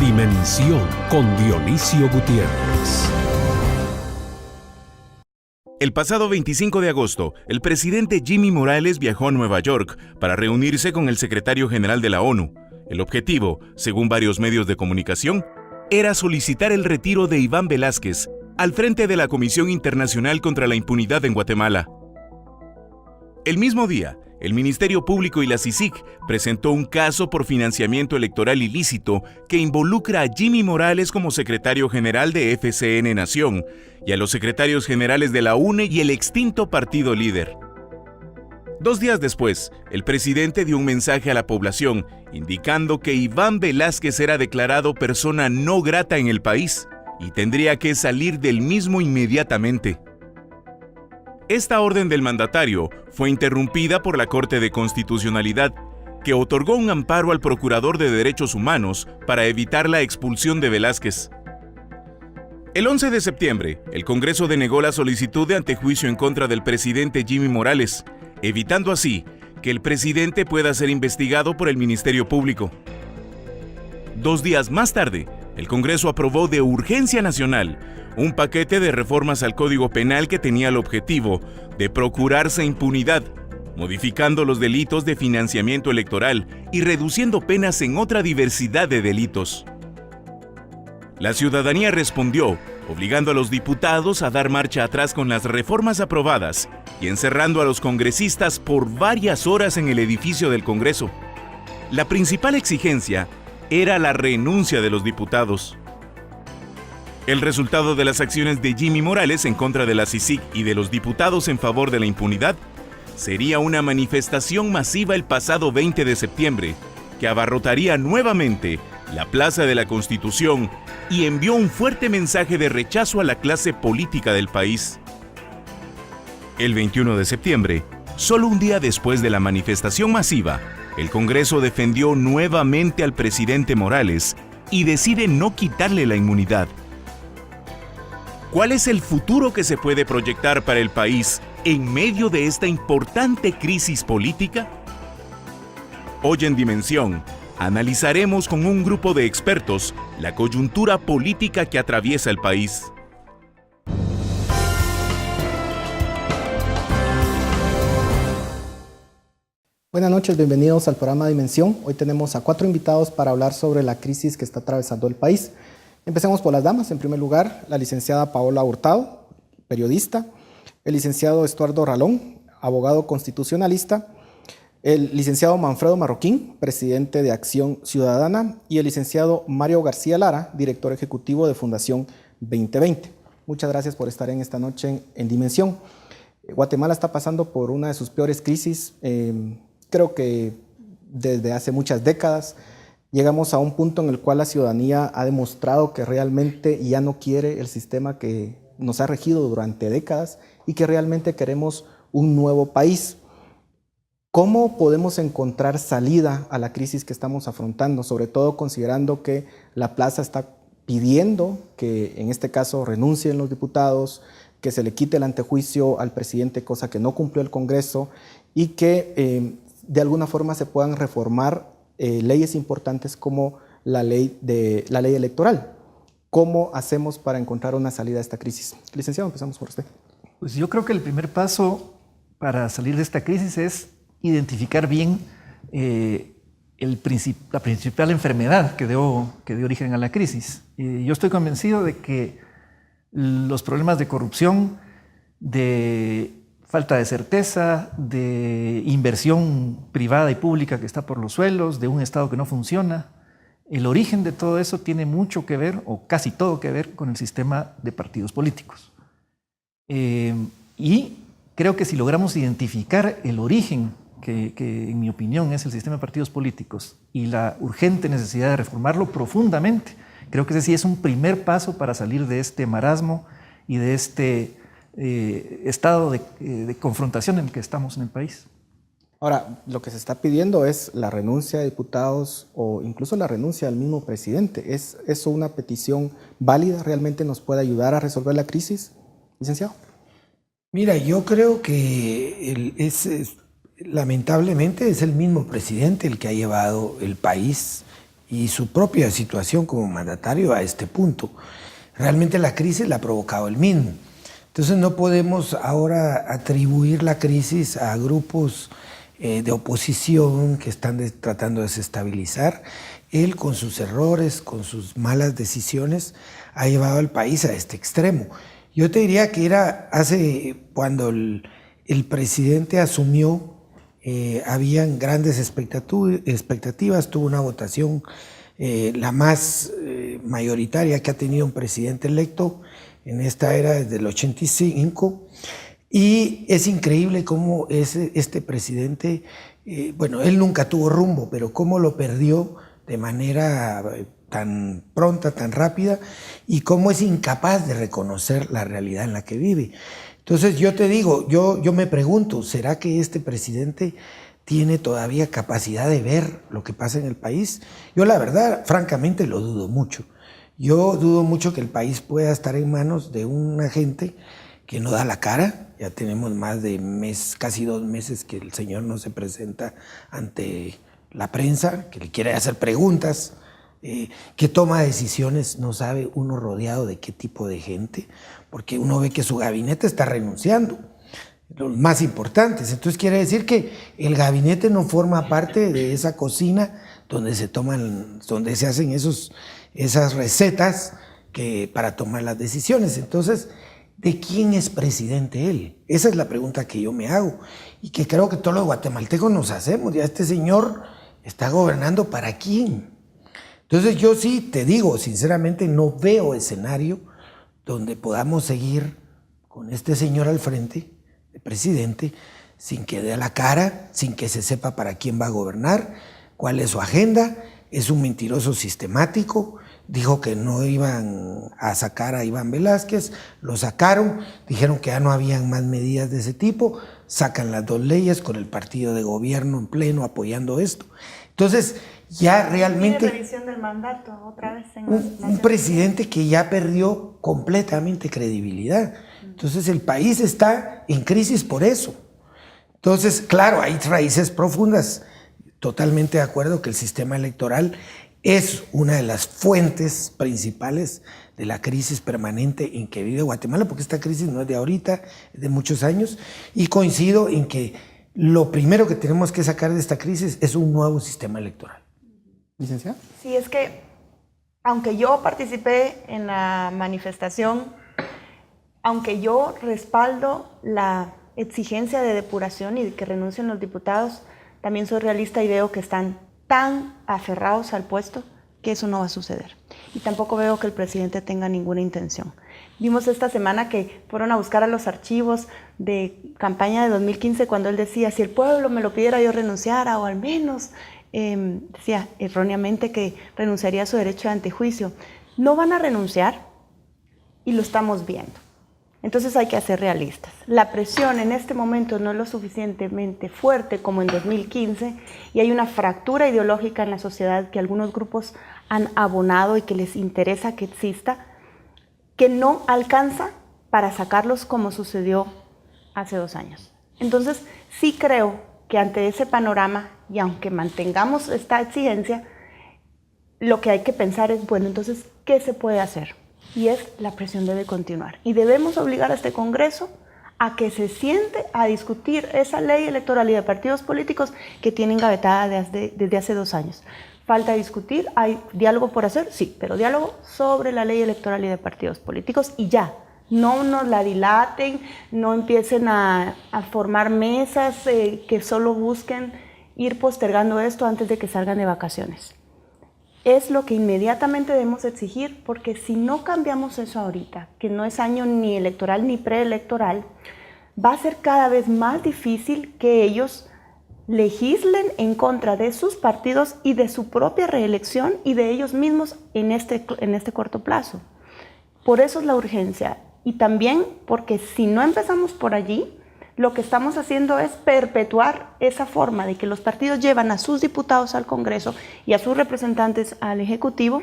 Dimensión con Dionisio Gutiérrez. El pasado 25 de agosto, el presidente Jimmy Morales viajó a Nueva York para reunirse con el secretario general de la ONU. El objetivo, según varios medios de comunicación, era solicitar el retiro de Iván Velásquez al frente de la Comisión Internacional contra la Impunidad en Guatemala. El mismo día, el Ministerio Público y la CICIG presentó un caso por financiamiento electoral ilícito que involucra a Jimmy Morales como secretario general de FCN Nación y a los secretarios generales de la UNE y el extinto Partido Líder. 2 días después, el presidente dio un mensaje a la población indicando que Iván Velásquez era declarado persona no grata en el país y tendría que salir del mismo inmediatamente. Esta orden del mandatario fue interrumpida por la Corte de Constitucionalidad, que otorgó un amparo al Procurador de Derechos Humanos para evitar la expulsión de Velásquez. El 11 de septiembre, el Congreso denegó la solicitud de antejuicio en contra del presidente Jimmy Morales, evitando así que el presidente pueda ser investigado por el Ministerio Público. 2 días más tarde, el Congreso aprobó de urgencia nacional un paquete de reformas al Código Penal que tenía el objetivo de procurarse impunidad, modificando los delitos de financiamiento electoral y reduciendo penas en otra diversidad de delitos. La ciudadanía respondió, obligando a los diputados a dar marcha atrás con las reformas aprobadas y encerrando a los congresistas por varias horas en el edificio del Congreso. La principal exigencia era la renuncia de los diputados. El resultado de las acciones de Jimmy Morales en contra de la CICIG y de los diputados en favor de la impunidad sería una manifestación masiva el pasado 20 de septiembre, que abarrotaría nuevamente la Plaza de la Constitución y envió un fuerte mensaje de rechazo a la clase política del país. El 21 de septiembre, solo un día después de la manifestación masiva, el Congreso defendió nuevamente al presidente Morales y decide no quitarle la inmunidad. ¿Cuál es el futuro que se puede proyectar para el país en medio de esta importante crisis política? Hoy en Dimensión, analizaremos con un grupo de expertos la coyuntura política que atraviesa el país. Buenas noches, bienvenidos al programa Dimensión. Hoy tenemos a 4 invitados para hablar sobre la crisis que está atravesando el país. Empecemos por las damas. En primer lugar, la licenciada Paola Hurtado, periodista, el licenciado Estuardo Ralón, abogado constitucionalista, el licenciado Manfredo Marroquín, presidente de Acción Ciudadana, y el licenciado Mario García Lara, director ejecutivo de Fundación 2020. Muchas gracias por estar en esta noche en Dimensión. Guatemala está pasando por una de sus peores crisis, creo que desde hace muchas décadas. Llegamos a un punto en el cual la ciudadanía ha demostrado que realmente ya no quiere el sistema que nos ha regido durante décadas y que realmente queremos un nuevo país. ¿Cómo podemos encontrar salida a la crisis que estamos afrontando? Sobre todo considerando que la plaza está pidiendo que en este caso renuncien los diputados, que se le quite el antejuicio al presidente, cosa que no cumplió el Congreso, y que de alguna forma se puedan reformar leyes importantes como la ley electoral. ¿Cómo hacemos para encontrar una salida a esta crisis? Licenciado, empezamos por usted. Pues yo creo que el primer paso para salir de esta crisis es identificar bien la principal enfermedad que dio origen a la crisis. Yo estoy convencido de que los problemas de corrupción, de falta de certeza, de inversión privada y pública que está por los suelos, de un Estado que no funciona. El origen de todo eso tiene mucho que ver, o casi todo que ver, con el sistema de partidos políticos. Y creo que si logramos identificar el origen, que en mi opinión es el sistema de partidos políticos, y la urgente necesidad de reformarlo profundamente, creo que ese sí es un primer paso para salir de este marasmo y de este estado de confrontación en el que estamos en el país. Ahora, lo que se está pidiendo es la renuncia de diputados o incluso la renuncia del mismo presidente. ¿Es eso una petición válida? ¿Realmente nos puede ayudar a resolver la crisis, licenciado? Mira, yo creo que lamentablemente es el mismo presidente el que ha llevado el país y su propia situación como mandatario a este punto. Realmente la crisis la ha provocado él mismo. Entonces no podemos ahora atribuir la crisis a grupos de oposición que están tratando de desestabilizar. Él, con sus errores, con sus malas decisiones, ha llevado al país a este extremo. Yo te diría que era cuando el presidente asumió, habían grandes expectativas, tuvo una votación la más mayoritaria que ha tenido un presidente electo en esta era desde el 85, y es increíble cómo este presidente, bueno, él nunca tuvo rumbo, pero cómo lo perdió de manera tan pronta, tan rápida, y cómo es incapaz de reconocer la realidad en la que vive. Entonces yo te digo, yo me pregunto, ¿será que este presidente tiene todavía capacidad de ver lo que pasa en el país? Yo la verdad, francamente, lo dudo mucho. Yo dudo mucho que el país pueda estar en manos de una gente que no da la cara. Ya tenemos más de casi 2 meses que el señor no se presenta ante la prensa, que le quiere hacer preguntas, que toma decisiones, no sabe uno rodeado de qué tipo de gente, porque uno ve que su gabinete está renunciando, los más importantes. Entonces quiere decir que el gabinete no forma parte de esa cocina donde se hacen esas recetas para tomar las decisiones. Entonces, ¿de quién es presidente él? Esa es la pregunta que yo me hago y que creo que todos los guatemaltecos nos hacemos. Ya este señor está gobernando ¿para quién? Entonces yo sí te digo, sinceramente, no veo escenario donde podamos seguir con este señor al frente, de presidente, sin que dé la cara, sin que se sepa para quién va a gobernar, cuál es su agenda. Es un mentiroso sistemático. Dijo que no iban a sacar a Iván Velázquez, lo sacaron, dijeron que ya no habían más medidas de ese tipo, sacan las 2 leyes con el partido de gobierno en pleno apoyando esto. Entonces, ya realmente... ¿Tiene revisión del mandato otra vez? Un presidente que ya perdió completamente credibilidad. Entonces, el país está en crisis por eso. Entonces, claro, hay raíces profundas. Totalmente de acuerdo que el sistema electoral es una de las fuentes principales de la crisis permanente en que vive Guatemala, porque esta crisis no es de ahorita, es de muchos años, y coincido en que lo primero que tenemos que sacar de esta crisis es un nuevo sistema electoral. ¿Licenciada? Sí, es que aunque yo participé en la manifestación, aunque yo respaldo la exigencia de depuración y de que renuncien los diputados, también soy realista y veo que están tan aferrados al puesto que eso no va a suceder. Y tampoco veo que el presidente tenga ninguna intención. Vimos esta semana que fueron a buscar a los archivos de campaña de 2015 cuando él decía, si el pueblo me lo pidiera yo renunciara, o al menos decía erróneamente que renunciaría a su derecho de antejuicio. No van a renunciar y lo estamos viendo. Entonces hay que ser realistas. La presión en este momento no es lo suficientemente fuerte como en 2015 y hay una fractura ideológica en la sociedad que algunos grupos han abonado y que les interesa que exista, que no alcanza para sacarlos como sucedió hace 2 años. Entonces sí creo que ante ese panorama y aunque mantengamos esta exigencia, lo que hay que pensar es, bueno, entonces, ¿qué se puede hacer? Y es la presión debe continuar. Y debemos obligar a este Congreso a que se siente a discutir esa ley electoral y de partidos políticos que tienen engavetada desde hace 2 años. Falta discutir, hay diálogo por hacer, sí, pero diálogo sobre la ley electoral y de partidos políticos y ya. No nos la dilaten, no empiecen a formar mesas que solo busquen ir postergando esto antes de que salgan de vacaciones. Es lo que inmediatamente debemos exigir, porque si no cambiamos eso ahorita, que no es año ni electoral ni preelectoral, va a ser cada vez más difícil que ellos legislen en contra de sus partidos y de su propia reelección y de ellos mismos en este corto plazo. Por eso es la urgencia. Y también porque si no empezamos por allí, lo que estamos haciendo es perpetuar esa forma de que los partidos llevan a sus diputados al Congreso y a sus representantes al Ejecutivo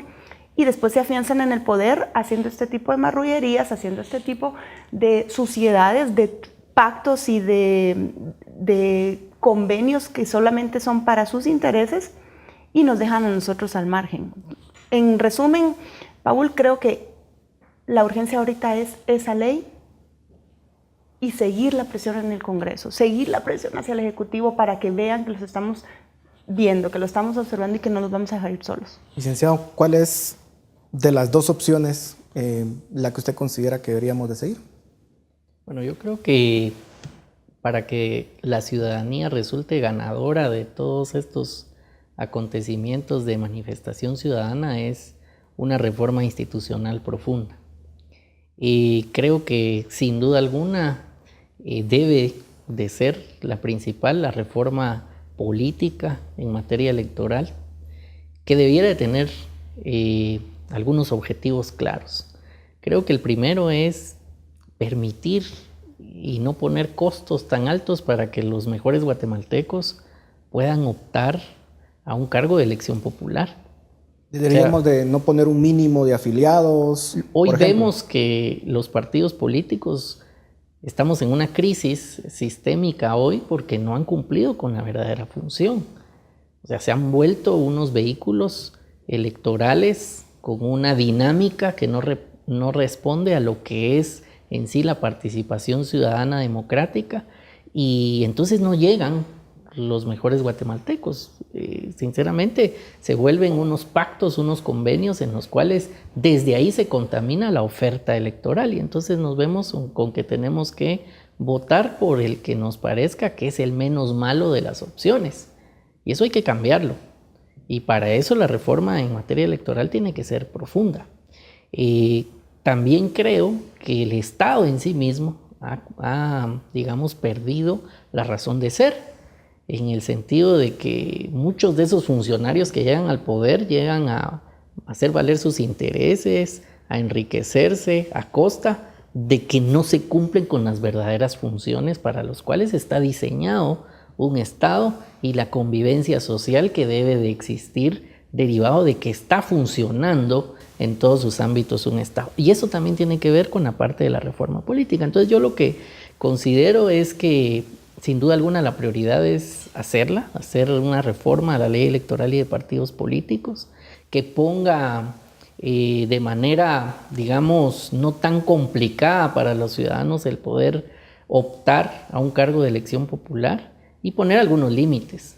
y después se afianzan en el poder haciendo este tipo de marrullerías, haciendo este tipo de suciedades, de pactos y de convenios que solamente son para sus intereses y nos dejan a nosotros al margen. En resumen, Paul, creo que la urgencia ahorita es esa ley y seguir la presión en el Congreso, seguir la presión hacia el Ejecutivo para que vean que los estamos viendo, que lo estamos observando y que no nos vamos a dejar ir solos. Licenciado, ¿cuál es de las dos opciones la que usted considera que deberíamos de seguir? Bueno, yo creo que para que la ciudadanía resulte ganadora de todos estos acontecimientos de manifestación ciudadana es una reforma institucional profunda. Y creo que sin duda alguna debe de ser la principal, la reforma política en materia electoral, que debiera de tener algunos objetivos claros. Creo que el primero es permitir y no poner costos tan altos para que los mejores guatemaltecos puedan optar a un cargo de elección popular. Deberíamos de no poner un mínimo de afiliados. Hoy vemos que los partidos políticos estamos en una crisis sistémica hoy porque no han cumplido con la verdadera función. O sea, se han vuelto unos vehículos electorales con una dinámica que no responde a lo que es en sí la participación ciudadana democrática, y entonces no llegan los mejores guatemaltecos. Sinceramente, se vuelven unos pactos, unos convenios en los cuales desde ahí se contamina la oferta electoral, y entonces nos vemos con que tenemos que votar por el que nos parezca que es el menos malo de las opciones, y eso hay que cambiarlo, y para eso la reforma en materia electoral tiene que ser profunda. También creo que el Estado en sí mismo ha, digamos, perdido la razón de ser, en el sentido de que muchos de esos funcionarios que llegan al poder llegan a hacer valer sus intereses, a enriquecerse a costa de que no se cumplen con las verdaderas funciones para las cuales está diseñado un Estado y la convivencia social que debe de existir derivado de que está funcionando en todos sus ámbitos un Estado. Y eso también tiene que ver con la parte de la reforma política. Entonces yo lo que considero es que sin duda alguna la prioridad es hacer una reforma a la ley electoral y de partidos políticos que ponga de manera, digamos, no tan complicada para los ciudadanos el poder optar a un cargo de elección popular y poner algunos límites,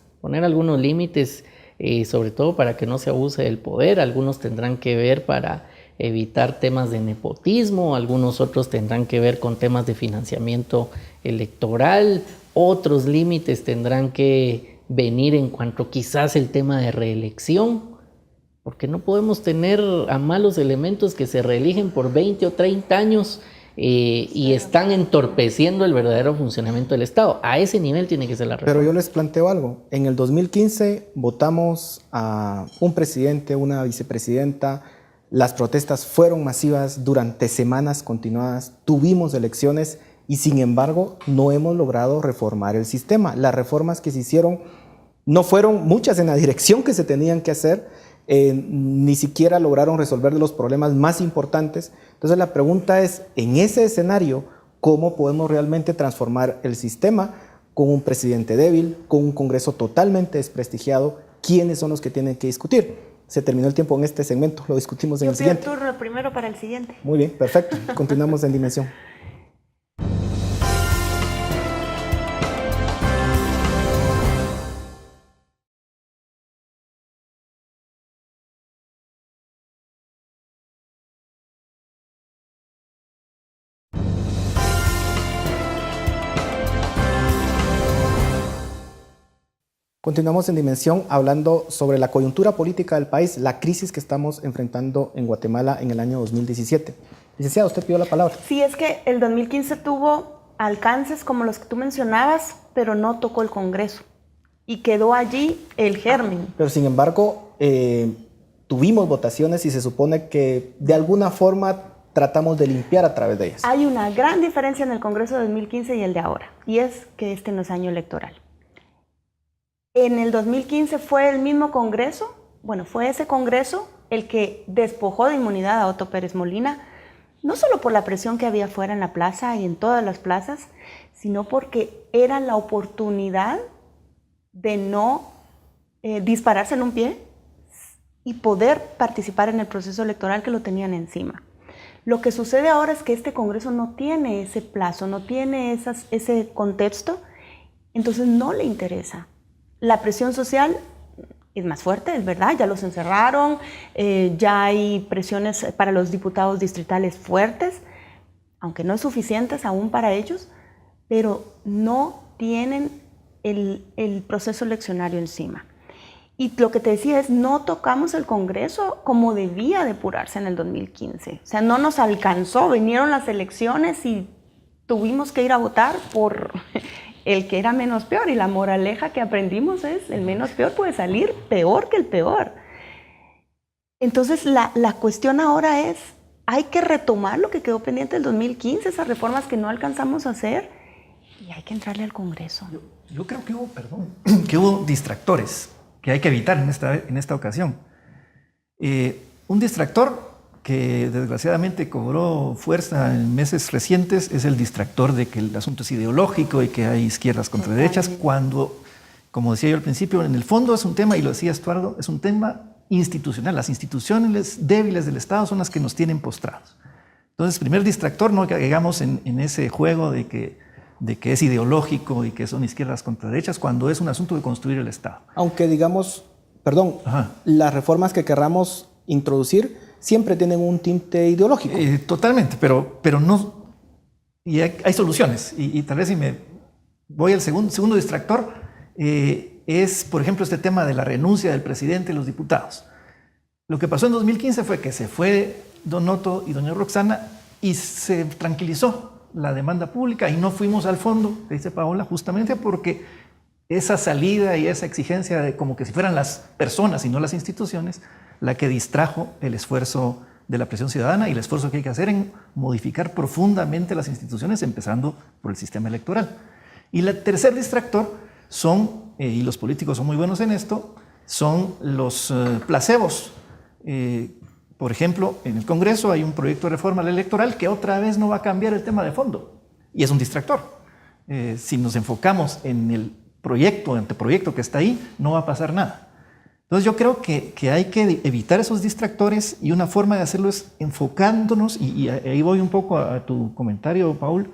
sobre todo para que no se abuse del poder. Algunos tendrán que ver para evitar temas de nepotismo, algunos otros tendrán que ver con temas de financiamiento electoral, otros límites tendrán que venir en cuanto quizás el tema de reelección, porque no podemos tener a malos elementos que se reeligen por 20 o 30 años y están entorpeciendo el verdadero funcionamiento del Estado. A ese nivel tiene que ser la reforma. Pero yo les planteo algo. En el 2015 votamos a un presidente, una vicepresidenta. Las protestas fueron masivas durante semanas continuadas. Tuvimos elecciones y sin embargo no hemos logrado reformar el sistema. Las reformas que se hicieron no fueron muchas en la dirección que se tenían que hacer. Ni siquiera lograron resolver los problemas más importantes. Entonces la pregunta es, en ese escenario, ¿cómo podemos realmente transformar el sistema con un presidente débil, con un Congreso totalmente desprestigiado? ¿Quiénes son los que tienen que discutir? Se terminó el tiempo en este segmento, lo discutimos en el siguiente. Yo pido turno primero para el siguiente. Muy bien, perfecto. Continuamos en Dimensión. Continuamos en Dimensión hablando sobre la coyuntura política del país, la crisis que estamos enfrentando en Guatemala en el año 2017. Licenciada, usted pidió la palabra. Sí, es que el 2015 tuvo alcances como los que tú mencionabas, pero no tocó el Congreso y quedó allí el germen. Pero sin embargo, tuvimos votaciones y se supone que de alguna forma tratamos de limpiar a través de ellas. Hay una gran diferencia en el Congreso de 2015 y el de ahora, y es que este no es año electoral. En el 2015 fue el mismo Congreso, fue ese Congreso el que despojó de inmunidad a Otto Pérez Molina, no solo por la presión que había fuera en la plaza y en todas las plazas, sino porque era la oportunidad de no dispararse en un pie y poder participar en el proceso electoral que lo tenían encima. Lo que sucede ahora es que este Congreso no tiene ese plazo, no tiene ese contexto, entonces no le interesa. La presión social es más fuerte, es verdad, ya los encerraron, ya hay presiones para los diputados distritales fuertes, aunque no es suficientes aún para ellos, pero no tienen el proceso eleccionario encima. Y lo que te decía es, no tocamos el Congreso como debía depurarse en el 2015. O sea, no nos alcanzó, vinieron las elecciones y tuvimos que ir a votar por el que era menos peor. Y la moraleja que aprendimos es, el menos peor puede salir peor que el peor. Entonces, la cuestión ahora es, hay que retomar lo que quedó pendiente del 2015, esas reformas que no alcanzamos a hacer, y hay que entrarle al Congreso. Yo creo que que hubo distractores que hay que evitar en esta ocasión. Un distractor que desgraciadamente cobró fuerza en meses recientes es el distractor de que el asunto es ideológico y que hay izquierdas contra derechas, cuando, como decía yo al principio, en el fondo es un tema, y lo decía Estuardo, es un tema institucional. Las instituciones débiles del Estado son las que nos tienen postrados. Entonces, primer distractor, no caigamos en ese juego de que es ideológico y que son izquierdas contra derechas, cuando es un asunto de construir el Estado. Aunque digamos, perdón, las reformas que querramos introducir siempre tienen un tinte ideológico. Totalmente, pero no... Y hay soluciones. Y tal vez si me voy al segundo distractor, es, por ejemplo, este tema de la renuncia del presidente y los diputados. Lo que pasó en 2015 fue que se fue don Otto y doña Roxana y se tranquilizó la demanda pública y no fuimos al fondo, dice Paola, justamente porque esa salida y esa exigencia de como que si fueran las personas y no las instituciones la que distrajo el esfuerzo de la presión ciudadana y el esfuerzo que hay que hacer en modificar profundamente las instituciones, empezando por el sistema electoral. Y el tercer distractor son, y los políticos son muy buenos en esto, son los placebos. Por ejemplo, en el Congreso hay un proyecto de reforma electoral que otra vez no va a cambiar el tema de fondo y es un distractor. Si nos enfocamos en el anteproyecto que está ahí, no va a pasar nada. Entonces yo creo que hay que evitar esos distractores y una forma de hacerlo es enfocándonos, y ahí voy un poco a tu comentario, Paul,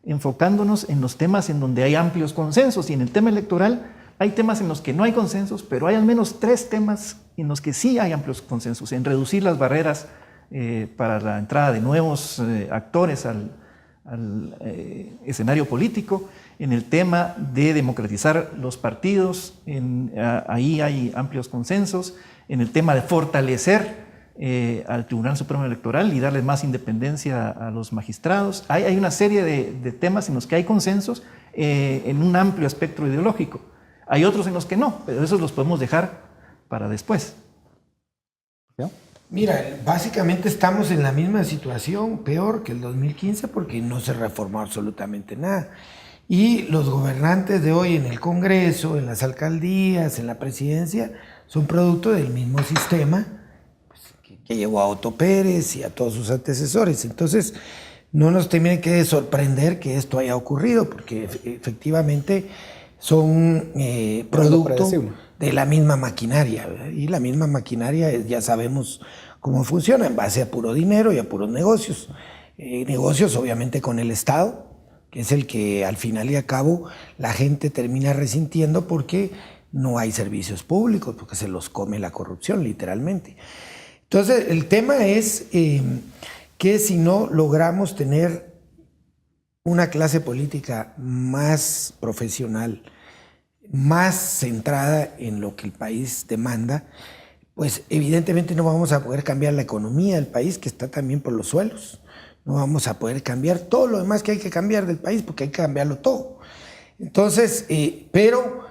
enfocándonos en los temas en donde hay amplios consensos, y en el tema electoral hay temas en los que no hay consensos, pero hay al menos 3 temas en los que sí hay amplios consensos, en reducir las barreras para la entrada de nuevos actores al escenario político, en el tema de democratizar los partidos, ahí hay amplios consensos, en el tema de fortalecer al Tribunal Supremo Electoral y darle más independencia a los magistrados. Hay una serie de temas en los que hay consensos en un amplio espectro ideológico. Hay otros en los que no, pero esos los podemos dejar para después. Mira, básicamente estamos en la misma situación, peor que el 2015, porque no se reformó absolutamente nada. Y los gobernantes de hoy en el Congreso, en las alcaldías, en la presidencia, son producto del mismo sistema que llevó a Otto Pérez y a todos sus antecesores. Entonces, no nos tiene que sorprender que esto haya ocurrido, porque efectivamente son producto de la misma maquinaria, ¿verdad? Y la misma maquinaria ya sabemos cómo funciona, en base a puro dinero y a puros negocios. Negocios obviamente con el Estado, que es el que al final y al cabo la gente termina resintiendo porque no hay servicios públicos, porque se los come la corrupción literalmente. Entonces el tema es que si no logramos tener una clase política más profesional, más centrada en lo que el país demanda, pues evidentemente no vamos a poder cambiar la economía del país, que está también por los suelos. No vamos a poder cambiar todo lo demás que hay que cambiar del país, porque hay que cambiarlo todo. Entonces, pero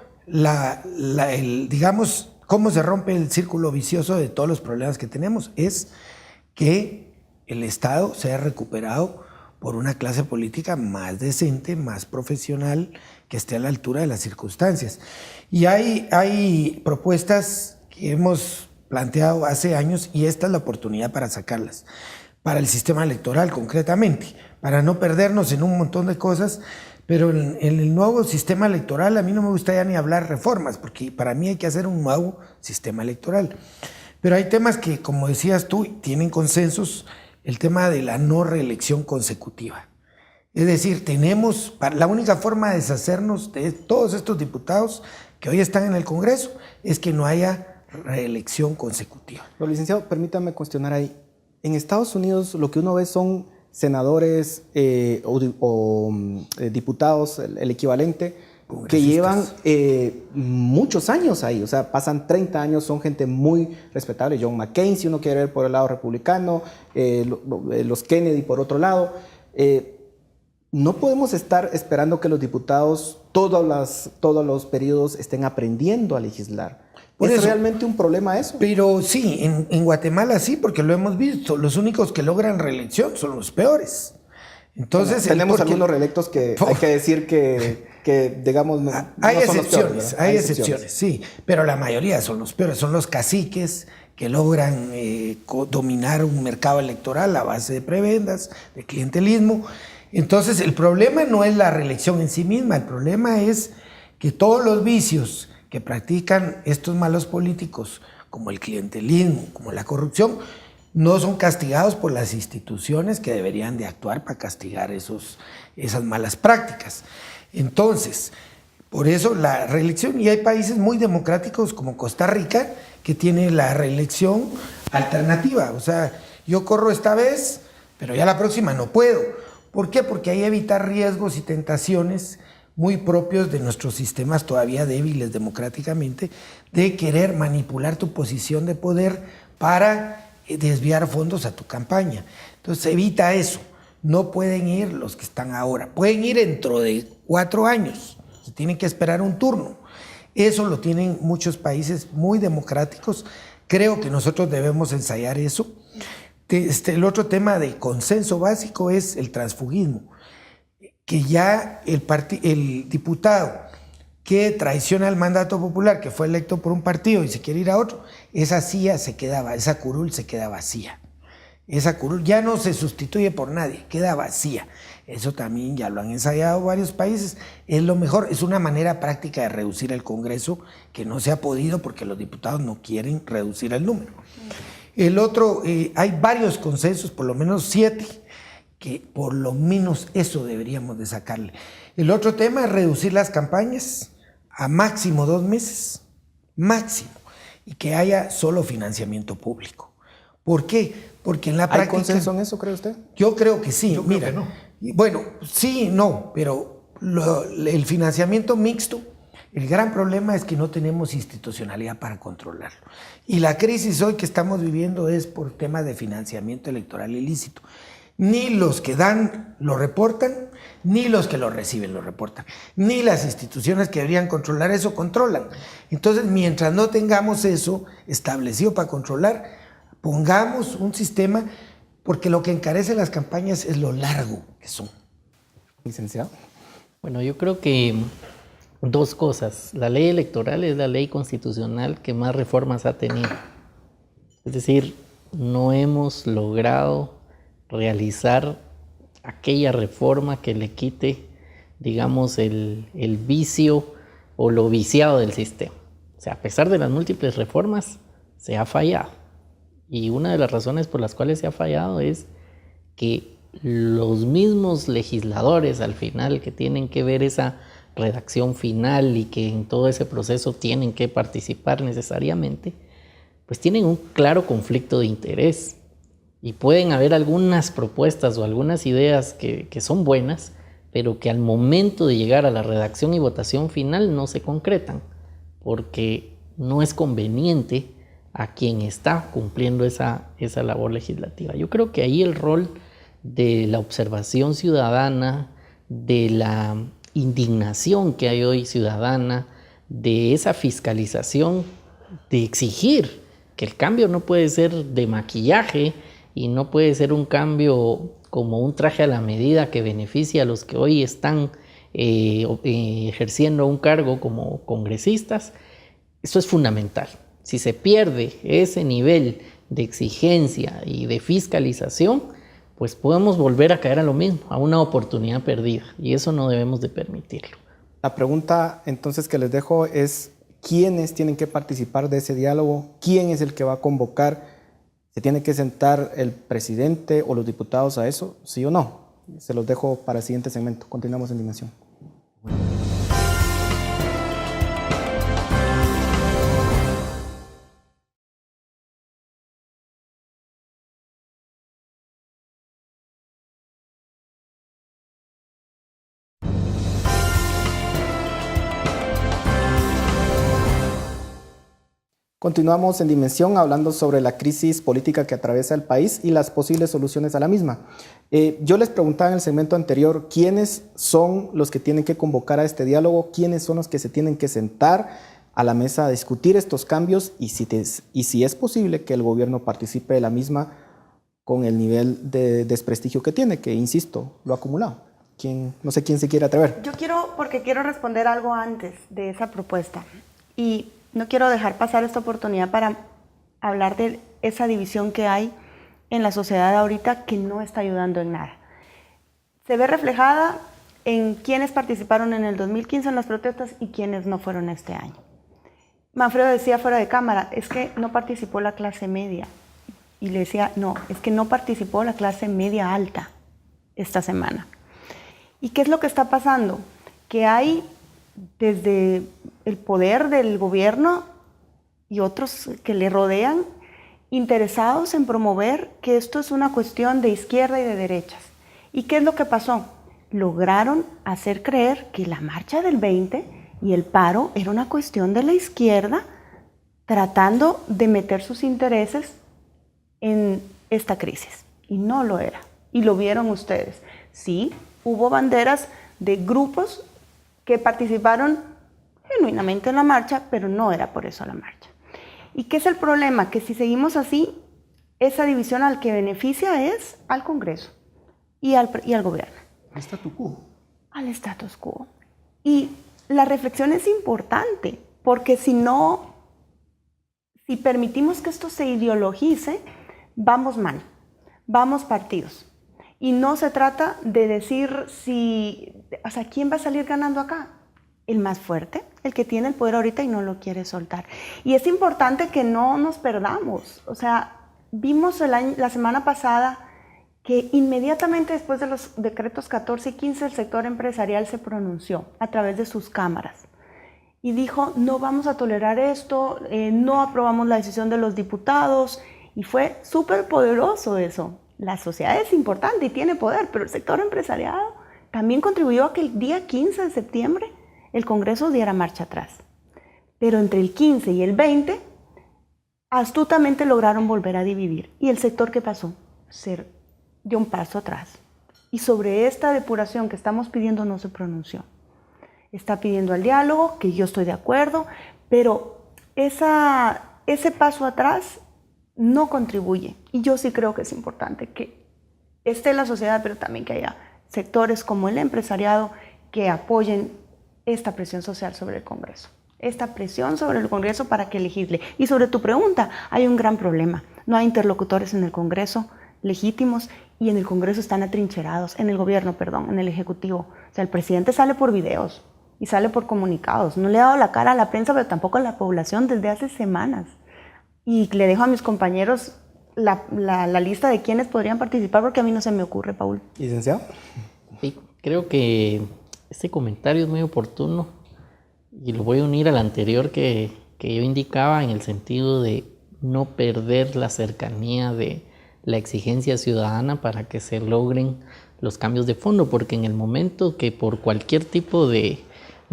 digamos, cómo se rompe el círculo vicioso de todos los problemas que tenemos es que el Estado sea recuperado por una clase política más decente, más profesional, que esté a la altura de las circunstancias. Y hay propuestas que hemos planteado hace años y esta es la oportunidad para sacarlas, para el sistema electoral concretamente, para no perdernos en un montón de cosas, Pero en el nuevo sistema electoral a mí no me gusta ya ni hablar reformas, porque para mí hay que hacer un nuevo sistema electoral. Pero hay temas que, como decías tú, tienen consensos, el tema de la no reelección consecutiva. Es decir, la única forma de deshacernos de todos estos diputados que hoy están en el Congreso es que no haya reelección consecutiva. Pero, licenciado, permítame cuestionar ahí. En Estados Unidos lo que uno ve son senadores o diputados, el equivalente, que llevan muchos años ahí, o sea, pasan 30 años, son gente muy respetable. John McCain, si uno quiere ver por el lado republicano, los Kennedy por otro lado. No podemos estar esperando que los diputados todos los periodos estén aprendiendo a legislar. ¿Es realmente un problema eso? Pero sí, en Guatemala sí, porque lo hemos visto. Los únicos que logran reelección son los peores. Entonces, bueno, tenemos algunos reelectos que hay que decir que digamos, hay no excepciones, son los peores, hay excepciones, sí, pero la mayoría son los peores, son los caciques que logran dominar un mercado electoral a base de prebendas, de clientelismo. Entonces, el problema no es la reelección en sí misma, el problema es que todos los vicios que practican estos malos políticos, como el clientelismo, como la corrupción, no son castigados por las instituciones que deberían de actuar para castigar esas malas prácticas. Entonces, por eso la reelección, y hay países muy democráticos como Costa Rica que tiene la reelección alternativa, o sea, yo corro esta vez, pero ya la próxima no puedo. ¿Por qué? Porque hay que evitar riesgos y tentaciones muy propios de nuestros sistemas todavía débiles democráticamente, de querer manipular tu posición de poder para desviar fondos a tu campaña. Entonces evita eso. No pueden ir los que están ahora. Pueden ir dentro de 4 años. Se tienen que esperar un turno. Eso lo tienen muchos países muy democráticos. Creo que nosotros debemos ensayar eso. El otro tema de consenso básico es el transfugismo. Que ya el diputado que traiciona el mandato popular, que fue electo por un partido y se quiere ir a otro, esa silla esa curul se queda vacía. Esa curul ya no se sustituye por nadie, queda vacía. Eso también ya lo han ensayado varios países. Es lo mejor, es una manera práctica de reducir el Congreso que no se ha podido porque los diputados no quieren reducir el número. El otro, hay varios consensos, por lo menos 7, que por lo menos eso deberíamos de sacarle. El otro tema es reducir las campañas a máximo 2 meses, máximo, y que haya solo financiamiento público. ¿Por qué? Porque en la práctica... ¿Hay consenso en eso, cree usted? Yo creo que sí. Yo creo que no. Bueno, sí, no, pero el financiamiento mixto, el gran problema es que no tenemos institucionalidad para controlarlo. Y la crisis hoy que estamos viviendo es por temas de financiamiento electoral ilícito. Ni los que dan lo reportan, ni los que lo reciben lo reportan, ni las instituciones que deberían controlar eso controlan. Entonces, mientras no tengamos eso establecido para controlar, pongamos un sistema, porque lo que encarece las campañas es lo largo que son. Licenciado. Bueno, yo creo que 2 cosas. La ley electoral es la ley constitucional que más reformas ha tenido. Es decir, no hemos logrado realizar aquella reforma que le quite, digamos, el vicio o lo viciado del sistema. O sea, a pesar de las múltiples reformas, se ha fallado. Y una de las razones por las cuales se ha fallado es que los mismos legisladores al final que tienen que ver esa redacción final y que en todo ese proceso tienen que participar necesariamente, pues tienen un claro conflicto de interés. Y pueden haber algunas propuestas o algunas ideas que son buenas, pero que al momento de llegar a la redacción y votación final no se concretan, porque no es conveniente a quien está cumpliendo esa labor legislativa. Yo creo que ahí el rol de la observación ciudadana, de la indignación que hay hoy ciudadana, de esa fiscalización, de exigir que el cambio no puede ser de maquillaje y no puede ser un cambio como un traje a la medida que beneficia a los que hoy están ejerciendo un cargo como congresistas. Eso es fundamental. Si se pierde ese nivel de exigencia y de fiscalización, pues podemos volver a caer a lo mismo, a una oportunidad perdida, y eso no debemos de permitirlo. La pregunta entonces que les dejo es, ¿quiénes tienen que participar de ese diálogo? ¿Quién es el que va a convocar? ¿Se tiene que sentar el presidente o los diputados a eso? ¿Sí o no? Se los dejo para el siguiente segmento. Continuamos en Dimensión. Continuamos en Dimensión hablando sobre la crisis política que atraviesa el país y las posibles soluciones a la misma. Yo les preguntaba en el segmento anterior, ¿quiénes son los que tienen que convocar a este diálogo? ¿Quiénes son los que se tienen que sentar a la mesa a discutir estos cambios? Y si es posible que el gobierno participe de la misma con el nivel de desprestigio que tiene, que, insisto, lo ha acumulado. No sé quién se quiere atrever. Yo quiero responder algo antes de esa propuesta. Y no quiero dejar pasar esta oportunidad para hablar de esa división que hay en la sociedad ahorita que no está ayudando en nada. Se ve reflejada en quienes participaron en el 2015 en las protestas y quienes no fueron este año. Manfredo decía fuera de cámara, es que no participó la clase media. Y le decía, no, es que no participó la clase media alta esta semana. ¿Y qué es lo que está pasando? Que hay desde el poder del gobierno y otros que le rodean, interesados en promover que esto es una cuestión de izquierda y de derechas. ¿Y qué es lo que pasó? Lograron hacer creer que la marcha del 20 y el paro era una cuestión de la izquierda tratando de meter sus intereses en esta crisis. Y no lo era. Y lo vieron ustedes. Sí, hubo banderas de grupos que participaron genuinamente en la marcha, pero no era por eso la marcha. ¿Y qué es el problema? Que si seguimos así, esa división al que beneficia es al Congreso y al gobierno. Al statu quo. Al status quo. Y la reflexión es importante, porque si permitimos que esto se ideologice, vamos mal, vamos partidos. Y no se trata de decir ¿quién va a salir ganando acá? El más fuerte, el que tiene el poder ahorita y no lo quiere soltar. Y es importante que no nos perdamos. Vimos la semana pasada que inmediatamente después de los decretos 14 y 15 el sector empresarial se pronunció a través de sus cámaras. Y dijo, no vamos a tolerar esto, no aprobamos la decisión de los diputados. Y fue súper poderoso eso. La sociedad es importante y tiene poder, pero el sector empresarial también contribuyó a que el día 15 de septiembre el Congreso diera marcha atrás. Pero entre el 15 y el 20, astutamente lograron volver a dividir. ¿Y el sector qué pasó? Dio un paso atrás. Y sobre esta depuración que estamos pidiendo no se pronunció. Está pidiendo al diálogo, que yo estoy de acuerdo, pero ese paso atrás no contribuye. Y yo sí creo que es importante que esté la sociedad, pero también que haya sectores como el empresariado que apoyen esta presión social sobre el Congreso. Esta presión sobre el Congreso para que legisle. Y sobre tu pregunta, hay un gran problema. No hay interlocutores en el Congreso legítimos y en el Congreso están atrincherados, en el gobierno, en el Ejecutivo. El presidente sale por videos y sale por comunicados. No le ha dado la cara a la prensa, pero tampoco a la población desde hace semanas. Y le dejo a mis compañeros la lista de quienes podrían participar, porque a mí no se me ocurre, Paul. Licenciado. Sí, creo que este comentario es muy oportuno y lo voy a unir al anterior que yo indicaba, en el sentido de no perder la cercanía de la exigencia ciudadana para que se logren los cambios de fondo, porque en el momento que por cualquier tipo de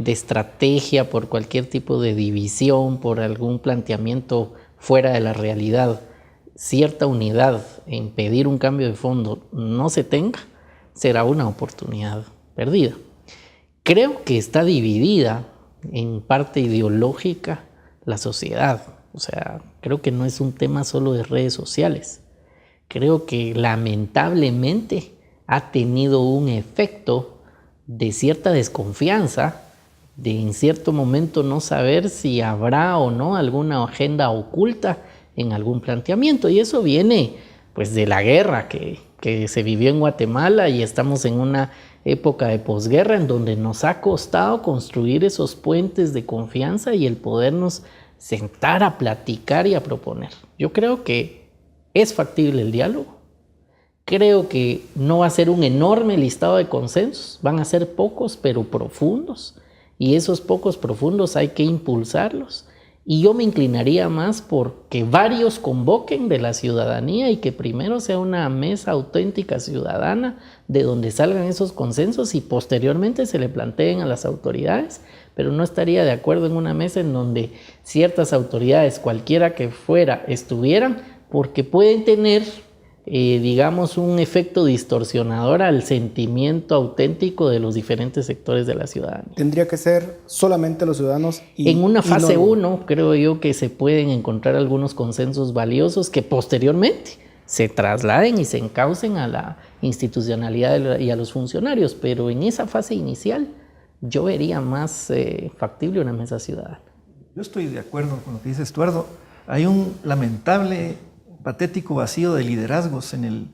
estrategia, por cualquier tipo de división, por algún planteamiento fuera de la realidad, cierta unidad en pedir un cambio de fondo no se tenga, será una oportunidad perdida. Creo que está dividida en parte ideológica la sociedad. Creo que no es un tema solo de redes sociales. Creo que lamentablemente ha tenido un efecto de cierta desconfianza, de en cierto momento no saber si habrá o no alguna agenda oculta en algún planteamiento. Y eso viene pues de la guerra que que se vivió en Guatemala y estamos en una época de posguerra en donde nos ha costado construir esos puentes de confianza y el podernos sentar a platicar y a proponer. Yo creo que es factible el diálogo. Creo que no va a ser un enorme listado de consensos, van a ser pocos pero profundos, y esos pocos profundos hay que impulsarlos. Y yo me inclinaría más por que varios convoquen de la ciudadanía y que primero sea una mesa auténtica ciudadana de donde salgan esos consensos y posteriormente se le planteen a las autoridades, pero no estaría de acuerdo en una mesa en donde ciertas autoridades, cualquiera que fuera, estuvieran, porque pueden tener, digamos, un efecto distorsionador al sentimiento auténtico de los diferentes sectores de la ciudadanía. Tendría que ser solamente los ciudadanos. En una fase 1 creo yo que se pueden encontrar algunos consensos valiosos que posteriormente se trasladen y se encaucen a la institucionalidad y a los funcionarios, pero en esa fase inicial yo vería más factible una mesa ciudadana. Yo estoy de acuerdo con lo que dice Estuardo. Hay un lamentable, patético vacío de liderazgos en el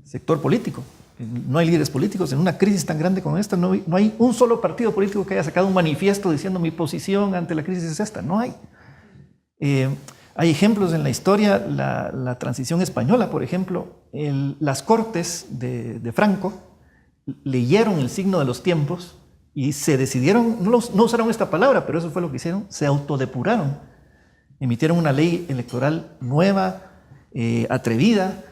sector político. No hay líderes políticos. En una crisis tan grande como esta no hay un solo partido político que haya sacado un manifiesto diciendo mi posición ante la crisis es esta. No hay. Hay ejemplos en la historia, la transición española, por ejemplo, las cortes de Franco leyeron el signo de los tiempos y se decidieron, no usaron esta palabra, pero eso fue lo que hicieron, se autodepuraron. Emitieron una ley electoral nueva, atrevida,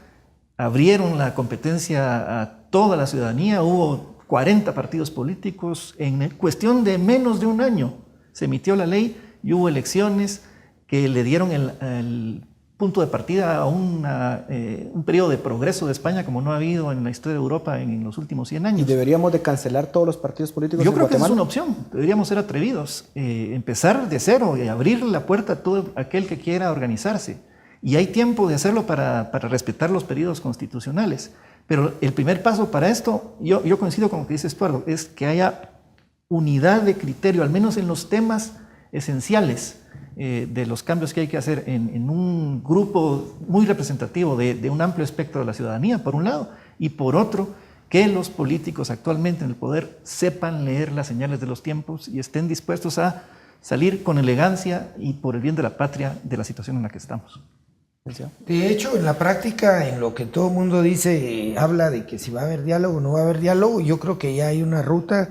abrieron la competencia a toda la ciudadanía, hubo 40 partidos políticos, en cuestión de menos de un año se emitió la ley y hubo elecciones que le dieron el punto de partida a un periodo de progreso de España como no ha habido en la historia de Europa en los últimos 100 años. ¿Y deberíamos de cancelar todos los partidos políticos Yo en creo que esa es Guatemala? una opción. Deberíamos ser atrevidos, empezar de cero y abrir la puerta a todo aquel que quiera organizarse. Y hay tiempo de hacerlo para respetar los periodos constitucionales. Pero el primer paso para esto, yo coincido con lo que dice Estuardo, es que haya unidad de criterio, al menos en los temas esenciales de los cambios que hay que hacer en un grupo muy representativo de un amplio espectro de la ciudadanía, por un lado, y por otro, que los políticos actualmente en el poder sepan leer las señales de los tiempos y estén dispuestos a salir con elegancia y por el bien de la patria de la situación en la que estamos. De hecho, en la práctica, en lo que todo el mundo dice, habla de que si va a haber diálogo o no va a haber diálogo, yo creo que ya hay una ruta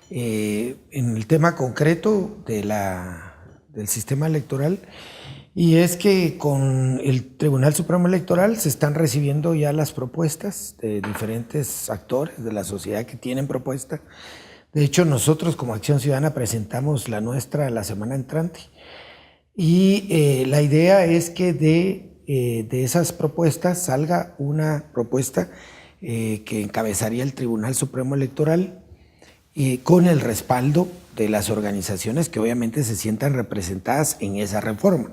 en el tema concreto del sistema electoral, y es que con el Tribunal Supremo Electoral se están recibiendo ya las propuestas de diferentes actores de la sociedad que tienen propuesta. De hecho, nosotros como Acción Ciudadana presentamos la nuestra la semana entrante, y la idea es que de esas propuestas salga una propuesta que encabezaría el Tribunal Supremo Electoral con el respaldo de las organizaciones que obviamente se sientan representadas en esa reforma.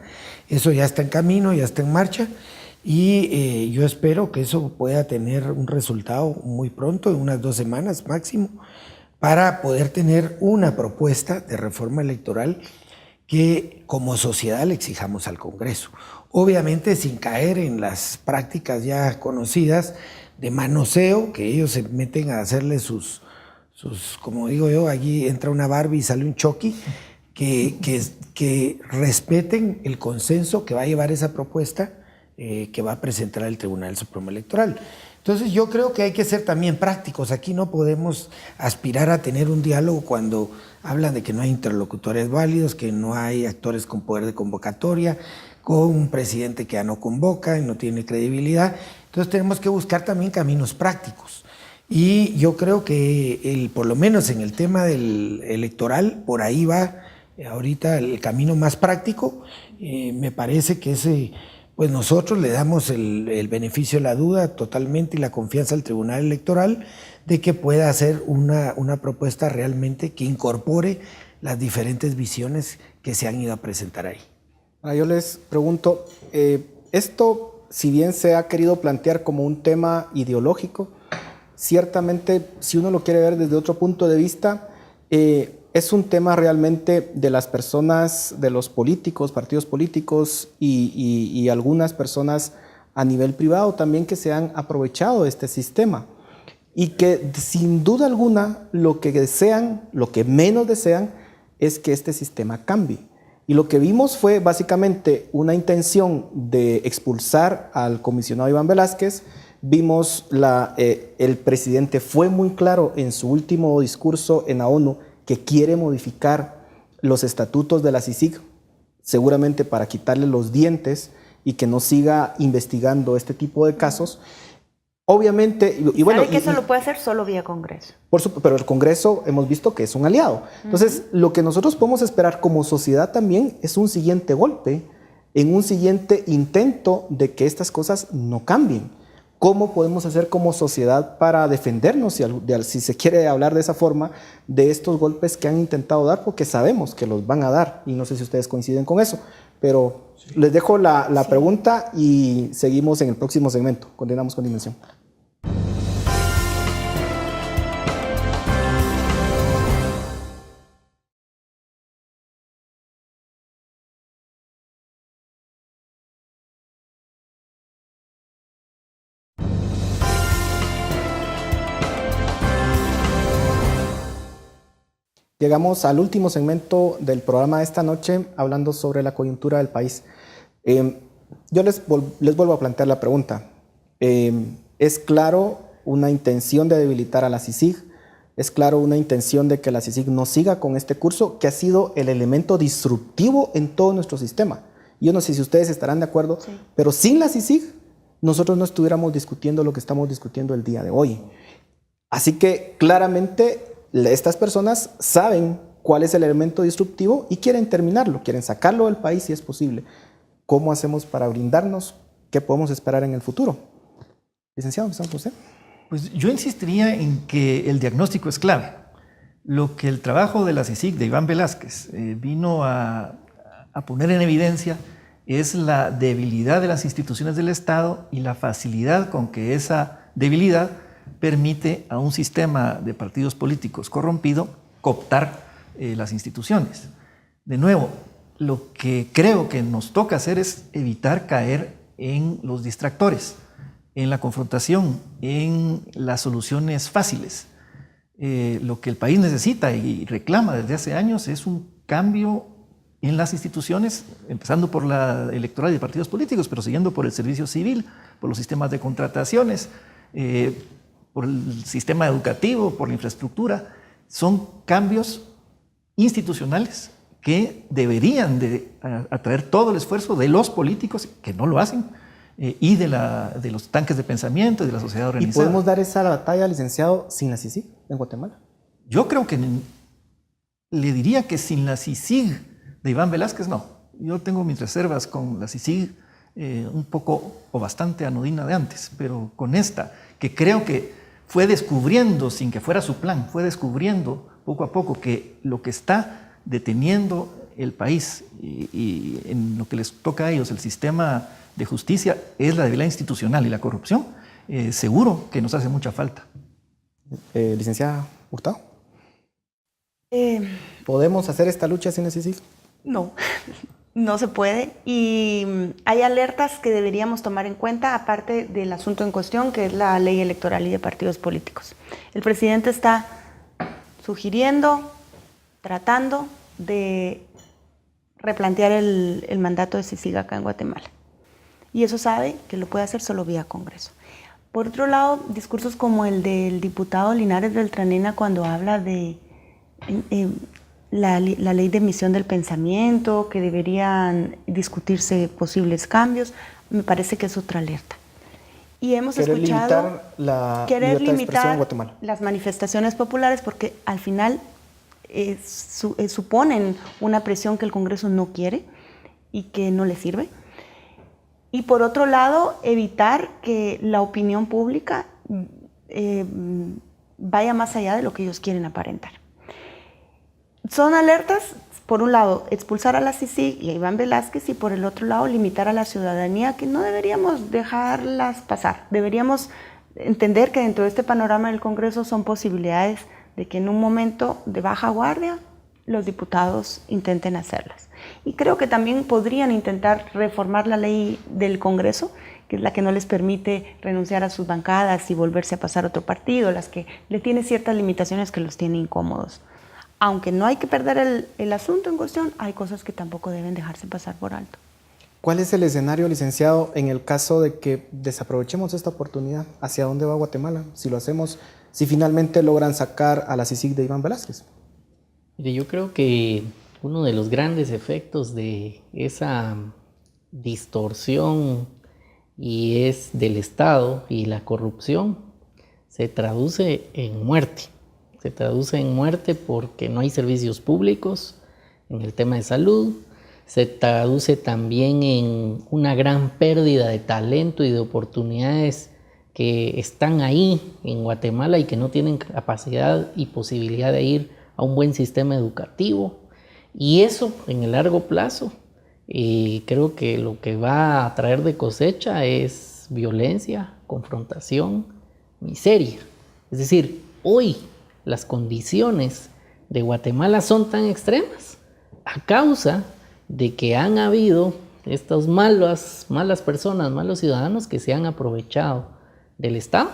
Eso ya está en camino, ya está en marcha, y yo espero que eso pueda tener un resultado muy pronto, en unas 2 semanas máximo, para poder tener una propuesta de reforma electoral que como sociedad le exijamos al Congreso. Obviamente sin caer en las prácticas ya conocidas de manoseo, que ellos se meten a hacerle sus como digo yo, allí entra una Barbie y sale un Chucky, que respeten el consenso que va a llevar esa propuesta que va a presentar el Tribunal Supremo Electoral. Entonces yo creo que hay que ser también prácticos. Aquí no podemos aspirar a tener un diálogo cuando hablan de que no hay interlocutores válidos, que no hay actores con poder de convocatoria, con un presidente que ya no convoca y no tiene credibilidad. Entonces tenemos que buscar también caminos prácticos. Y yo creo que por lo menos en el tema del electoral, por ahí va ahorita el camino más práctico. Me parece que pues nosotros le damos el beneficio de la duda totalmente y la confianza al Tribunal Electoral de que pueda hacer una propuesta realmente que incorpore las diferentes visiones que se han ido a presentar ahí. Yo les pregunto, esto, si bien se ha querido plantear como un tema ideológico, ciertamente, si uno lo quiere ver desde otro punto de vista, es un tema realmente de las personas, de los políticos, partidos políticos y algunas personas a nivel privado también que se han aprovechado de este sistema y que sin duda alguna lo que desean, lo que menos desean es que este sistema cambie. Y lo que vimos fue básicamente una intención de expulsar al comisionado Iván Velázquez. Vimos el presidente fue muy claro en su último discurso en la ONU que quiere modificar los estatutos de la CICIG, seguramente para quitarle los dientes y que no siga investigando este tipo de casos. Obviamente, y bueno, ¿Sabe que eso lo puede hacer solo vía Congreso? Pero el Congreso hemos visto que es un aliado. Entonces, lo que nosotros podemos esperar como sociedad también es un siguiente golpe, en un siguiente intento de que estas cosas no cambien. ¿Cómo podemos hacer como sociedad para defendernos, si se quiere hablar de esa forma, de estos golpes que han intentado dar? Porque sabemos que los van a dar, y no sé si ustedes coinciden con eso, pero sí. Les dejo la pregunta y seguimos en el próximo segmento. Continuamos con Dimensión. Llegamos al último segmento del programa de esta noche, hablando sobre la coyuntura del país. Yo les vuelvo a plantear la pregunta. ¿Es claro una intención de debilitar a la CICIG? ¿Es claro una intención de que la CICIG no siga con este curso, que ha sido el elemento disruptivo en todo nuestro sistema? Yo no sé si ustedes estarán de acuerdo, sí, pero sin la CICIG nosotros no estuviéramos discutiendo lo que estamos discutiendo el día de hoy. Así que claramente estas personas saben cuál es el elemento disruptivo y quieren terminarlo, quieren sacarlo del país si es posible. ¿Cómo hacemos para brindarnos? ¿Qué podemos esperar en el futuro? Licenciado, empezamos con usted. Pues yo insistiría en que el diagnóstico es clave. Lo que el trabajo de la CICIG, de Iván Velázquez, vino a poner en evidencia es la debilidad de las instituciones del Estado y la facilidad con que esa debilidad permite a un sistema de partidos políticos corrompido cooptar las instituciones. De nuevo, lo que creo que nos toca hacer es evitar caer en los distractores, en la confrontación, en las soluciones fáciles. Lo que el país necesita y reclama desde hace años es un cambio en las instituciones, empezando por la electoral de partidos políticos, pero siguiendo por el servicio civil, por los sistemas de contrataciones, por el sistema educativo, por la infraestructura. Son cambios institucionales que deberían de atraer todo el esfuerzo de los políticos, que no lo hacen, y de los tanques de pensamiento y de la sociedad organizada. ¿Y podemos dar esa batalla, licenciado, sin la CICIG en Guatemala? Yo creo que le diría que sin la CICIG de Iván Velázquez, no. Yo tengo mis reservas con la CICIG un poco o bastante anodina de antes, pero con esta, que creo que fue descubriendo, sin que fuera su plan, fue descubriendo poco a poco que lo que está deteniendo el país y en lo que les toca a ellos, el sistema de justicia, es la debilidad institucional y la corrupción, seguro que nos hace mucha falta. Licenciada Hurtado, ¿podemos hacer esta lucha sin la CICIG? No, no se puede, y hay alertas que deberíamos tomar en cuenta, aparte del asunto en cuestión, que es la ley electoral y de partidos políticos. El presidente está sugiriendo, tratando de replantear el mandato de CICIG acá en Guatemala. Y eso sabe que lo puede hacer solo vía Congreso. Por otro lado, discursos como el del diputado Linares Beltranena cuando habla de la ley de emisión del pensamiento, que deberían discutirse posibles cambios, me parece que es otra alerta. Y hemos escuchado querer limitar las manifestaciones populares porque al final suponen una presión que el Congreso no quiere y que no le sirve. Y por otro lado, evitar que la opinión pública vaya más allá de lo que ellos quieren aparentar. Son alertas, por un lado, expulsar a la CICIG y a Iván Velázquez, y por el otro lado, limitar a la ciudadanía, que no deberíamos dejarlas pasar. Deberíamos entender que dentro de este panorama del Congreso son posibilidades de que en un momento de baja guardia los diputados intenten hacerlas. Y creo que también podrían intentar reformar la ley del Congreso, que es la que no les permite renunciar a sus bancadas y volverse a pasar a otro partido, las que le tiene ciertas limitaciones que los tiene incómodos. Aunque no hay que perder el asunto en cuestión, hay cosas que tampoco deben dejarse pasar por alto. ¿Cuál es el escenario, licenciado, en el caso de que desaprovechemos esta oportunidad? ¿Hacia dónde va Guatemala? Si lo hacemos, si finalmente logran sacar a la CICIG de Iván Velázquez. Mire, yo creo que uno de los grandes efectos de esa distorsión y es del Estado y la corrupción se traduce en muerte. Se traduce en muerte porque no hay servicios públicos en el tema de salud. Se traduce también en una gran pérdida de talento y de oportunidades que están ahí en Guatemala y que no tienen capacidad y posibilidad de ir a un buen sistema educativo. Y eso en el largo plazo, creo que lo que va a traer de cosecha es violencia, confrontación, miseria. Es decir, hoy las condiciones de Guatemala son tan extremas a causa de que han habido estas malas personas, malos ciudadanos que se han aprovechado del Estado.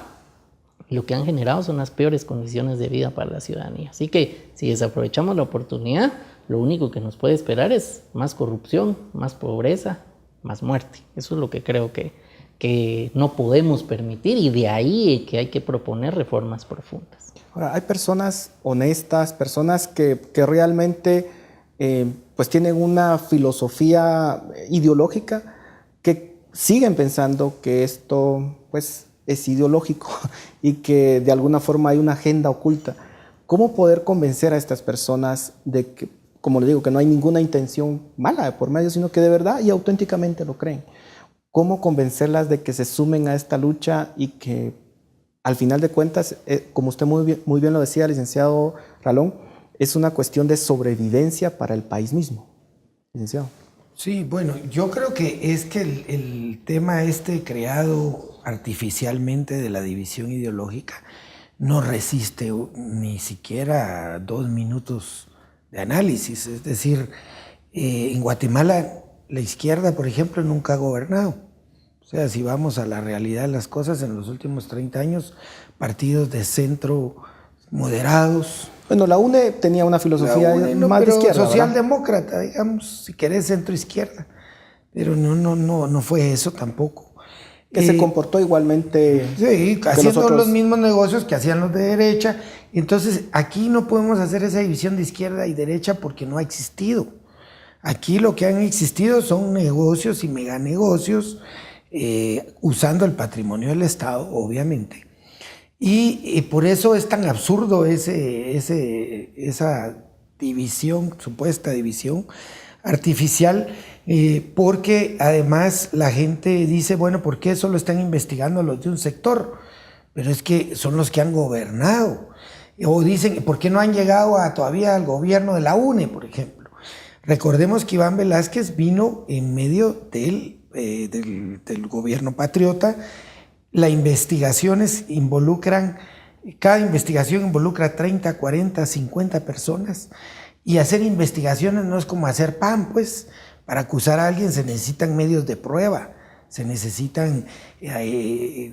Lo que han generado son las peores condiciones de vida para la ciudadanía. Así que si desaprovechamos la oportunidad, lo único que nos puede esperar es más corrupción, más pobreza, más muerte. Eso es lo que creo que no podemos permitir, y de ahí que hay que proponer reformas profundas. Ahora, hay personas honestas, personas que realmente pues tienen una filosofía ideológica, que siguen pensando que esto pues es ideológico y que de alguna forma hay una agenda oculta. ¿Cómo poder convencer a estas personas de que, como les digo, que no hay ninguna intención mala de por medio, sino que de verdad y auténticamente lo creen? ¿Cómo convencerlas de que se sumen a esta lucha y que al final de cuentas, como usted muy bien lo decía, licenciado Ralón, es una cuestión de sobrevivencia para el país mismo, licenciado? Sí, bueno, yo creo que es que el tema creado artificialmente de la división ideológica no resiste ni siquiera 2 minutos de análisis. Es decir, en Guatemala la izquierda, por ejemplo, nunca ha gobernado. O sea, si vamos a la realidad de las cosas, en los últimos 30 años, partidos de centro moderados. Bueno, la UNE tenía una filosofía más de izquierda, socialdemócrata, digamos, si querés centro-izquierda. Pero no fue eso tampoco. Que se comportó igualmente. Sí, haciendo los mismos negocios que hacían los de derecha. Entonces, aquí no podemos hacer esa división de izquierda y derecha porque no ha existido. Aquí lo que han existido son negocios y meganegocios, usando el patrimonio del Estado, obviamente. Y por eso es tan absurdo esa división, supuesta división artificial, porque además la gente dice, bueno, ¿por qué solo están investigando los de un sector? Pero es que son los que han gobernado. O dicen, ¿por qué no han llegado todavía al gobierno de la UNE, por ejemplo? Recordemos que Iván Velázquez vino en medio del gobierno patriota. Las investigaciones cada investigación involucra 30, 40, 50 personas, y hacer investigaciones no es como hacer pan, pues. Para acusar a alguien se necesitan medios de prueba, se necesitan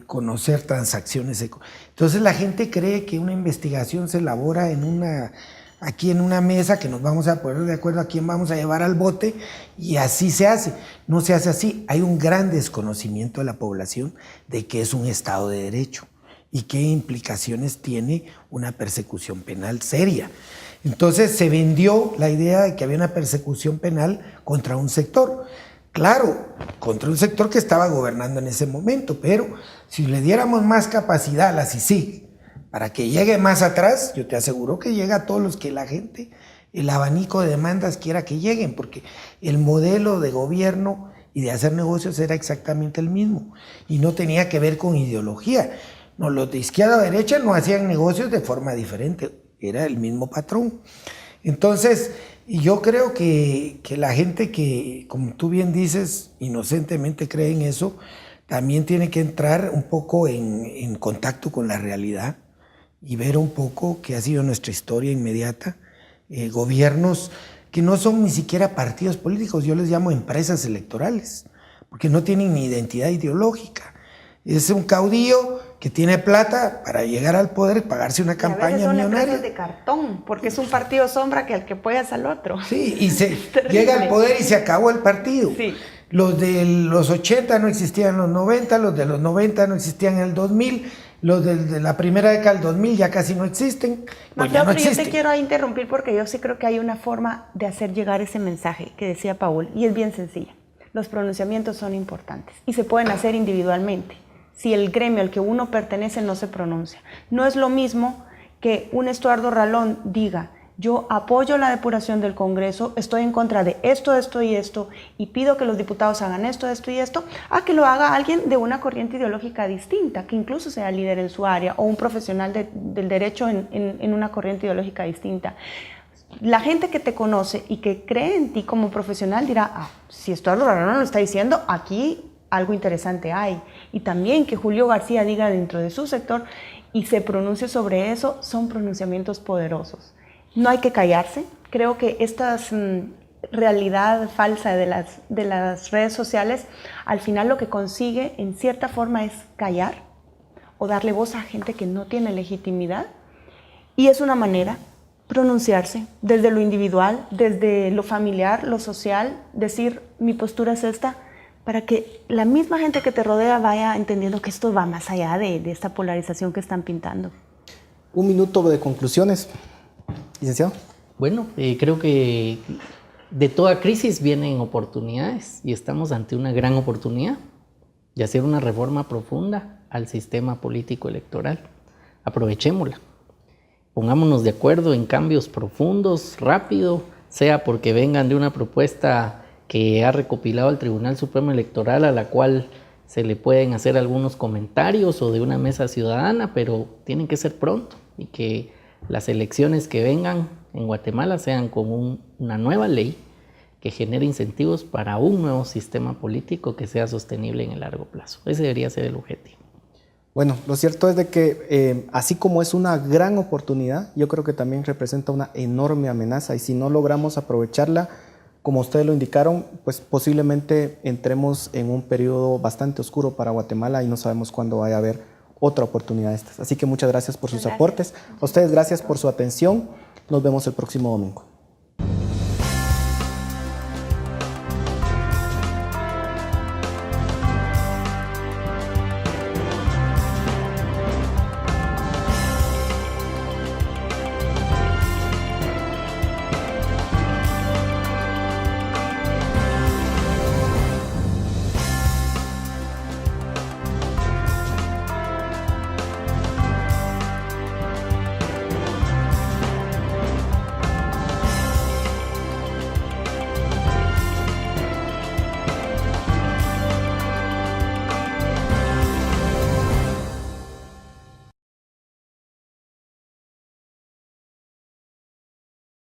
conocer transacciones. Entonces la gente cree que una investigación se elabora aquí en una mesa, que nos vamos a poner de acuerdo a quién vamos a llevar al bote, y así se hace. No se hace así. Hay un gran desconocimiento de la población de qué es un Estado de Derecho y qué implicaciones tiene una persecución penal seria. Entonces se vendió la idea de que había una persecución penal contra un sector. Claro, contra un sector que estaba gobernando en ese momento, pero si le diéramos más capacidad a la CICIG para que llegue más atrás, yo te aseguro que llega a todos los que la gente, el abanico de demandas quiera que lleguen, porque el modelo de gobierno y de hacer negocios era exactamente el mismo y no tenía que ver con ideología. No, los de izquierda o derecha no hacían negocios de forma diferente, era el mismo patrón. Entonces, yo creo que la gente que, como tú bien dices, inocentemente cree en eso, también tiene que entrar un poco en contacto con la realidad y ver un poco qué ha sido nuestra historia inmediata. Gobiernos que no son ni siquiera partidos políticos, yo les llamo empresas electorales, porque no tienen ni identidad ideológica. Es un caudillo que tiene plata para llegar al poder y pagarse una campaña y a veces son millonaria. empresas de cartón, porque es un partido sombra que al que apoyas al otro. Sí, y se llega al poder y se acabó el partido. Sí. Los de los 80 no existían en los 90, los de los 90 no existían en el 2000, los de la primera década del 2000 ya casi no existen. Pues ya no Pero yo existen. te quiero interrumpir porque yo sí creo que hay una forma de hacer llegar ese mensaje que decía Paul, y es bien sencilla. Los pronunciamientos son importantes y se pueden hacer individualmente. Si el gremio al que uno pertenece no se pronuncia. No es lo mismo que un Estuardo Ralón diga: yo apoyo la depuración del Congreso, estoy en contra de esto, esto y esto, y pido que los diputados hagan esto, esto y esto, a que lo haga alguien de una corriente ideológica distinta, que incluso sea líder en su área, o un profesional del derecho en una corriente ideológica distinta. La gente que te conoce y que cree en ti como profesional dirá: si Estuardo Ralón lo está diciendo, aquí algo interesante hay. Y también que Julio García diga dentro de su sector y se pronuncie sobre eso, son pronunciamientos poderosos. No hay que callarse. Creo que esta realidad falsa de las redes sociales, al final lo que consigue en cierta forma es callar o darle voz a gente que no tiene legitimidad. Y es una manera pronunciarse desde lo individual, desde lo familiar, lo social, decir: mi postura es esta, para que la misma gente que te rodea vaya entendiendo que esto va más allá de esta polarización que están pintando. Un minuto de conclusiones, licenciado. Bueno, creo que de toda crisis vienen oportunidades y estamos ante una gran oportunidad de hacer una reforma profunda al sistema político electoral. Aprovechémosla. Pongámonos de acuerdo en cambios profundos, rápido, sea porque vengan de una propuesta que ha recopilado el Tribunal Supremo Electoral, a la cual se le pueden hacer algunos comentarios, o de una mesa ciudadana, pero tienen que ser pronto, y que las elecciones que vengan en Guatemala sean con una nueva ley que genere incentivos para un nuevo sistema político que sea sostenible en el largo plazo. Ese debería ser el objetivo. Bueno, lo cierto es de que así como es una gran oportunidad, yo creo que también representa una enorme amenaza, y si no logramos aprovecharla, como ustedes lo indicaron, pues posiblemente entremos en un periodo bastante oscuro para Guatemala y no sabemos cuándo vaya a haber otra oportunidad de estas. Así que muchas gracias por sus aportes. A ustedes gracias por su atención. Nos vemos el próximo domingo.